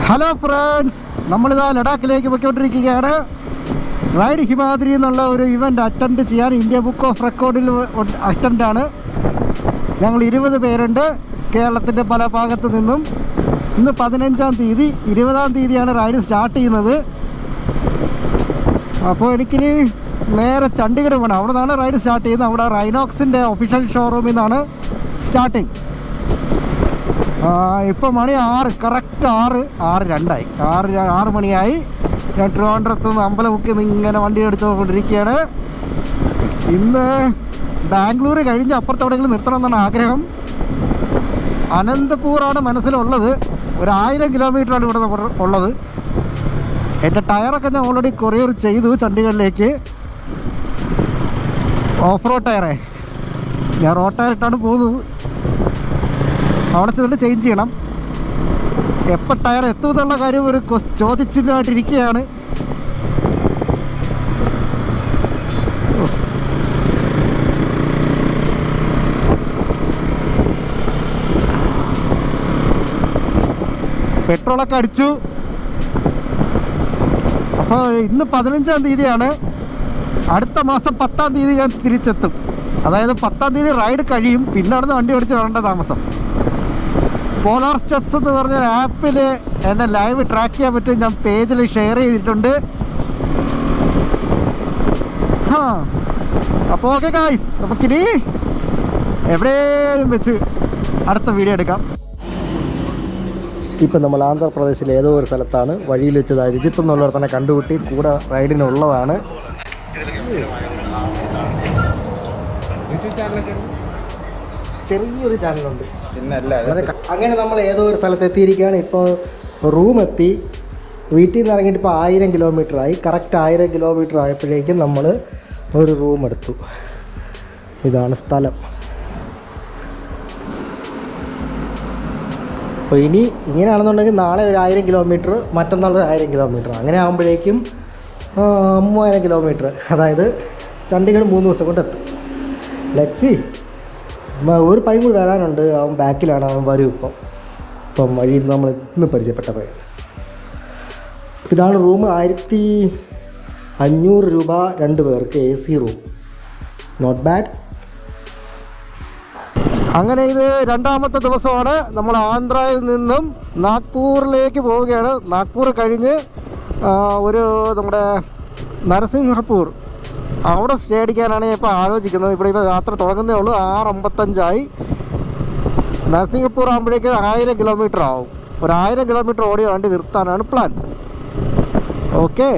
Hello friends, നമ്മളിതാ ലഡാക്കിലേക്ക് പോയിക്കൊണ്ടിരിക്കുകയാണ്. Ride Himadri എന്നുള്ള ഒരു ഇവൻ്റ് അറ്റൻഡ് ചെയ്യാൻ ഇന്ത്യ ബുക്ക് ഓഫ് റെക്കോർഡിൽ അറ്റൻഡാണ്. ഞങ്ങൾ 20 പേരുണ്ട് കേരളത്തിൻ്റെ പല ഭാഗത്തു നിന്നും. ഇന്ന് 15-ാം തീയതി, 20-ാം തീയതിയാണ് റൈഡ് സ്റ്റാർട്ട് ചെയ്യുന്നത്. അപ്പോൾ എനിക്കിനി നേരെ ചണ്ഡീഗഡ് പോകണം. അവിടെ നിന്നാണ് റൈഡ് സ്റ്റാർട്ട് ചെയ്യുന്നത്. അവിടെ റൈനോക്സിൻ്റെ ഒഫീഷ്യൽ ഷോറൂമിൽ നിന്നാണ് സ്റ്റാർട്ടിങ്. ഇപ്പോൾ മണി 6, കറക്റ്റ് 6:02 6 മണിയായി. ഞാൻ ട്രിവാൻഡ്രത്ത് നിന്ന് അമ്പലമുക്കിൽ നിന്ന് ഇങ്ങനെ വണ്ടി എടുത്തുകൊണ്ടിരിക്കുകയാണ്. ഇന്ന് ബാംഗ്ലൂർ കഴിഞ്ഞ് അപ്പുറത്തെവിടെയെങ്കിലും നിർത്തണമെന്നാണ് ആഗ്രഹം. അനന്തപൂറാണ് മനസ്സിലുള്ളത്. ഒരു 1000 കിലോമീറ്ററാണ് ഇവിടെ ഉള്ളത്. എൻ്റെ ടയറൊക്കെ ഞാൻ ഓൾറെഡി കൊറിയർ ചെയ്തു ചണ്ഡീഗഡിലേക്ക്. ഓഫ് റോഡ് ടയറേ, ഞാൻ റോഡ് ടയർ ഇട്ടാണ് പോകുന്നത്. അവിടെ ചെന്നിട്ട് ചേഞ്ച് ചെയ്യണം. എപ്പോൾ ടയർ എത്തുമെന്നുള്ള കാര്യം ഒരു ചോദിച്ചിട്ടായിട്ടിരിക്കുകയാണ്. പെട്രോളൊക്കെ അടിച്ചു. അപ്പോൾ ഇന്ന് 15-ാം തീയതിയാണ്. അടുത്ത മാസം 10-ാം തീയതി ഞാൻ തിരിച്ചെത്തും. അതായത് 10-ാം തീയതി റൈഡ് കഴിയും. പിന്നെ അവിടുന്ന് വണ്ടി ഓടിച്ച് വരേണ്ട താമസം. പോളാർ സ്റ്റെപ്സ് എന്ന് പറഞ്ഞ ആപ്പിൽ എന്നെ ലൈവ് ട്രാക്ക് ചെയ്യാൻ പറ്റും. ഞാൻ പേജിൽ ഷെയർ ചെയ്തിട്ടുണ്ട്. അപ്പോൾ ഓക്കെ ഗായ്സ്, നമുക്കിനി എവിടെയും വെച്ച് അടുത്ത വീഡിയോ എടുക്കാം. ഇപ്പം നമ്മൾ ആന്ധ്രാപ്രദേശിലെ ഏതോ ഒരു സ്ഥലത്താണ്. വഴിയിൽ വെച്ചത് രജിത്ത് എന്നുള്ളവർ തന്നെ കണ്ടുകൂട്ടി കൂടെ റൈഡിനുള്ളതാണ്. ചെറിയൊരു ചാനലുണ്ട്. അങ്ങനെ നമ്മൾ ഏതോ ഒരു സ്ഥലത്ത് എത്തിയിരിക്കുകയാണ്. ഇപ്പോൾ റൂം എത്തി. വീട്ടിൽ നിന്ന് ഇറങ്ങിയിട്ട് ഇപ്പോൾ 1000 കിലോമീറ്ററായി. കറക്റ്റ് 1000 കിലോമീറ്റർ ആയപ്പോഴേക്കും നമ്മൾ ഒരു റൂം എടുത്തു. ഇതാണ് സ്ഥലം. അപ്പോൾ ഇനി ഇങ്ങനെയാണെന്നുണ്ടെങ്കിൽ നാളെ ഒരു 1000 കിലോമീറ്റർ, മറ്റന്നാൾ ഒരു 1000 കിലോമീറ്റർ, അങ്ങനെ ആകുമ്പോഴേക്കും 3000 കിലോമീറ്റർ. അതായത് ചണ്ഡീഗഡ് 3 ദിവസം കൊണ്ട് എത്തും. ലെറ്റ്സി. ഒരു പയ്യൻ കൂടി വരാനുണ്ട്. അവൻ ബാക്കിലാണ്. അവൻ വരും ഇപ്പം വഴിയിൽ നമ്മൾ ഇന്ന് പരിചയപ്പെട്ട പയ്യൻ. ഇതാണ് റൂം. 1500 രൂപ 2 പേർക്ക്. AC റൂം. Not bad. അങ്ങനെ ഇത് 2-ാമത്തെ ദിവസമാണ്. നമ്മൾ ആന്ധ്രയിൽ നിന്നും നാഗ്പൂരിലേക്ക് പോവുകയാണ്. നാഗ്പൂർ കഴിഞ്ഞ് നമ്മുടെ നരസിംഹപൂർ അവിടെ സ്റ്റേ അടിക്കാനാണ് ഞാൻ ഇപ്പോൾ ആലോചിക്കുന്നത്. ഇപ്പോൾ യാത്ര തുടങ്ങുന്നേ ഉള്ളൂ. 6:55 നരസിംഹപൂർ ആകുമ്പോഴേക്ക് 1000 കിലോമീറ്റർ ആവും. ഒരു 1000 കിലോമീറ്റർ ഓടിയ വണ്ടി നിർത്താനാണ് പ്ലാൻ. ഓക്കെ.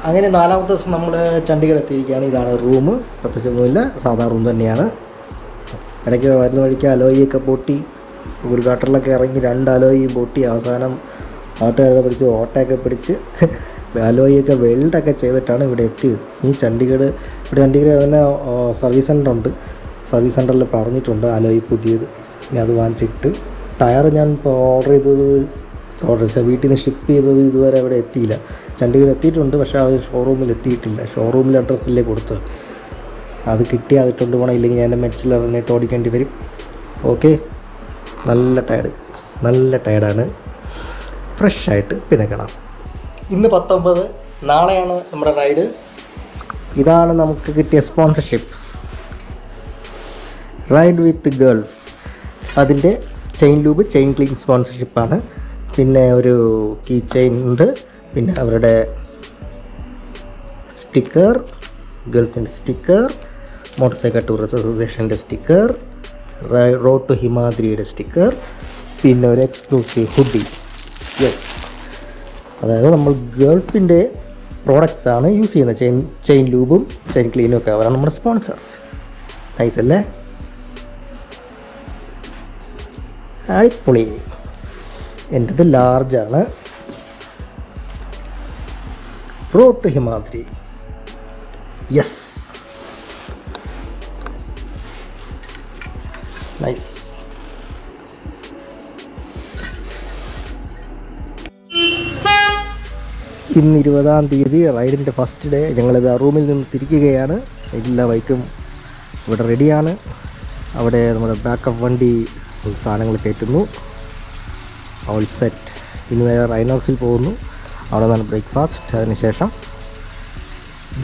അങ്ങനെ 4-ാമത്തെ ദിവസം നമ്മൾ ചണ്ഡീഗഡ് എത്തിയിരിക്കുകയാണ്. ഇതാണ് റൂം. പ്രത്യേകിച്ചൊന്നുമില്ല, സാധാ റൂം തന്നെയാണ്. ഇടയ്ക്ക് വരുന്ന വഴിക്ക് അലോയിയൊക്കെ പൊട്ടി. ഒരു ഗട്ടറിലൊക്കെ ഇറങ്ങി 2 അലോയും പൊട്ടി. അവസാനം ആട്ടുകാരെ പിടിച്ച് ഓട്ടയൊക്കെ പിടിച്ച് അലോയൊക്കെ വെൽഡൊക്കെ ചെയ്തിട്ടാണ് ഇവിടെ എത്തിയത്. ഈ ചണ്ഡീഗഡ് തന്നെ സർവീസ് സെൻ്റർ ഉണ്ട്. സർവീസ് സെൻ്ററിൽ പറഞ്ഞിട്ടുണ്ട് അലോയി പുതിയത്. ഇനി അത് വാങ്ങിച്ചിട്ട് ടയർ ഞാൻ ഇപ്പോൾ ഓർഡർ വീട്ടിൽ നിന്ന് ഷിപ്പ് ചെയ്തത് ഇതുവരെ അവിടെ എത്തിയില്ല. ചണ്ഡീഗഡ് എത്തിയിട്ടുണ്ട്, പക്ഷേ അത് ഷോറൂമിൽ എത്തിയിട്ടില്ല. ഷോറൂമിൽ അഡ്രസ്സില്ലേ കൊടുത്തത്. അത് കിട്ടി അതിട്ടുണ്ട് പോകണം. ഇല്ലെങ്കിൽ ഞാൻ മെറ്റ്സിലറിനായിട്ട് ഓടിക്കേണ്ടി വരും. ഓക്കെ. നല്ല ടയർഡാണ്. ഫ്രഷായിട്ട് പിന്നെ കാണാം. ഇന്ന് 19, നാളെയാണ് നമ്മുടെ റൈഡ്. ഇതാണ് നമുക്ക് കിട്ടിയ സ്പോൺസർഷിപ്പ്. റൈഡ് വിത്ത് ഗേൾ, അതിൻ്റെ ചെയിൻ ലൂബ്, ചെയിൻ ക്ലീൻ സ്പോൺസർഷിപ്പാണ്. പിന്നെ ഒരു കീ ചെയിൻ ഉണ്ട്, പിന്നെ അവരുടെ സ്റ്റിക്കർ, ഗൾഫിൻ്റെ സ്റ്റിക്കർ, മോട്ടോർ സൈക്കിൾ ടൂറിസ്റ്റ് അസോസിയേഷൻ്റെ സ്റ്റിക്കർ, റോഡ് ടു ഹിമാദ്രിയുടെ സ്റ്റിക്കർ, പിന്നെ ഒരു എക്സ്ക്ലൂസീവ് ഹുഡി. യെസ്, അതായത് നമ്മൾ ഗൾഫിൻ്റെ പ്രോഡക്റ്റ്സ് ആണ് യൂസ് ചെയ്യുന്നത്. ചെയിൻ ലൂബും ചെയിൻ ക്ലീനും ഒക്കെ അവരാണ് നമ്മുടെ സ്പോൺസർ. നൈസ് അല്ലേ? അടിപൊളി. എൻ്റെത് ലാർജാണ്. Road to Himadri. Yes, nice. ഇന്ന് 20-ാം തീയതി, റൈഡിൻ്റെ ഫസ്റ്റ് ഡേ. ഞങ്ങളിത് റൂമിൽ നിന്ന് തിരിക്കുകയാണ്. എല്ലാ ബൈക്കും ഇവിടെ റെഡിയാണ്. അവിടെ നമ്മുടെ ബാക്കപ്പ് വണ്ടി സാധനങ്ങൾ കയറ്റുന്നു. All set. ഇനി നേരെ റൈനോക്സിൽ പോകുന്നു. അവിടെ നിന്നാണ് ബ്രേക്ക്ഫാസ്റ്റ്. അതിനുശേഷം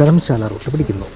ധർമ്മശാല റൂട്ട് പിടിക്കുന്നു.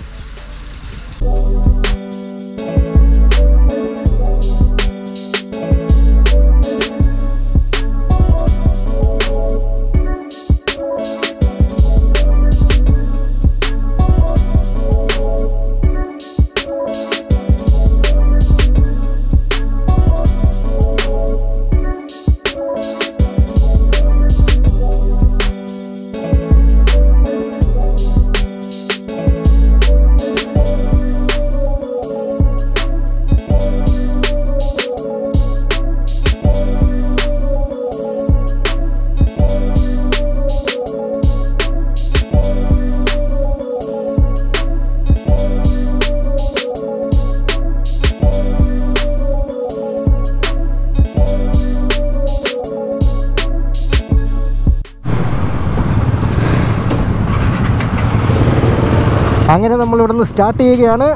അങ്ങനെ നമ്മൾ ഇവിടെ നിന്ന് സ്റ്റാർട്ട് ചെയ്യുകയാണ്.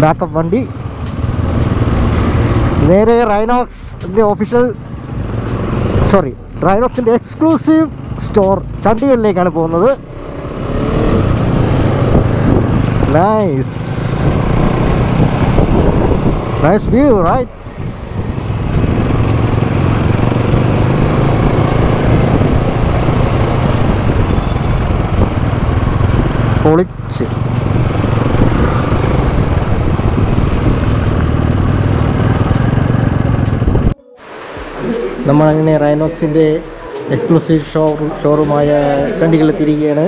ബാക്കപ്പ് വണ്ടി നേരെ റൈനോക്സിൻ്റെ റൈനോക്സിൻ്റെ എക്സ്ക്ലൂസീവ് സ്റ്റോർ ചണ്ഡീഗഡിലേക്കാണ് പോകുന്നത്. Nice view, right? പൊളിച്ച്. നമ്മളങ്ങനെ റൈനോക്സിൻ്റെ എക്സ്ക്ലൂസീവ് ഷോറൂമായ ചണ്ഡീഗഡിൽ തിരികെയാണ്.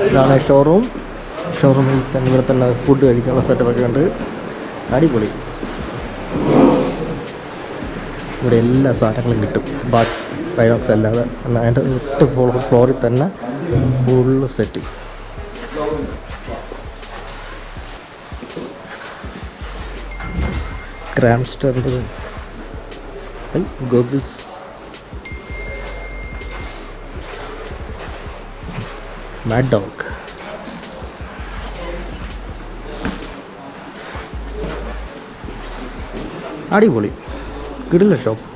ഇതാണ് ഷോറൂമിൽ തന്നെ ഇവിടെ തന്നെ ഫുഡ് കഴിക്കാനുള്ള സെറ്റപ്പൊക്കെ ഉണ്ട്. അടിപൊളി. ഇവിടെ എല്ലാ സാധനങ്ങളും കിട്ടും. ബാക്സ് റൈനോക്സ് അല്ലാതെ അതിൻ്റെ 8 ഫ്ലോറിൽ തന്നെ ഫുള്ള് സെറ്റ്. ക്രാംസ്റ്ററിൻ്റെ ഗോഗിൾസ്, മാഡ് ഡോഗ്. അടിപൊളി. കിടില ഷോപ്പ്.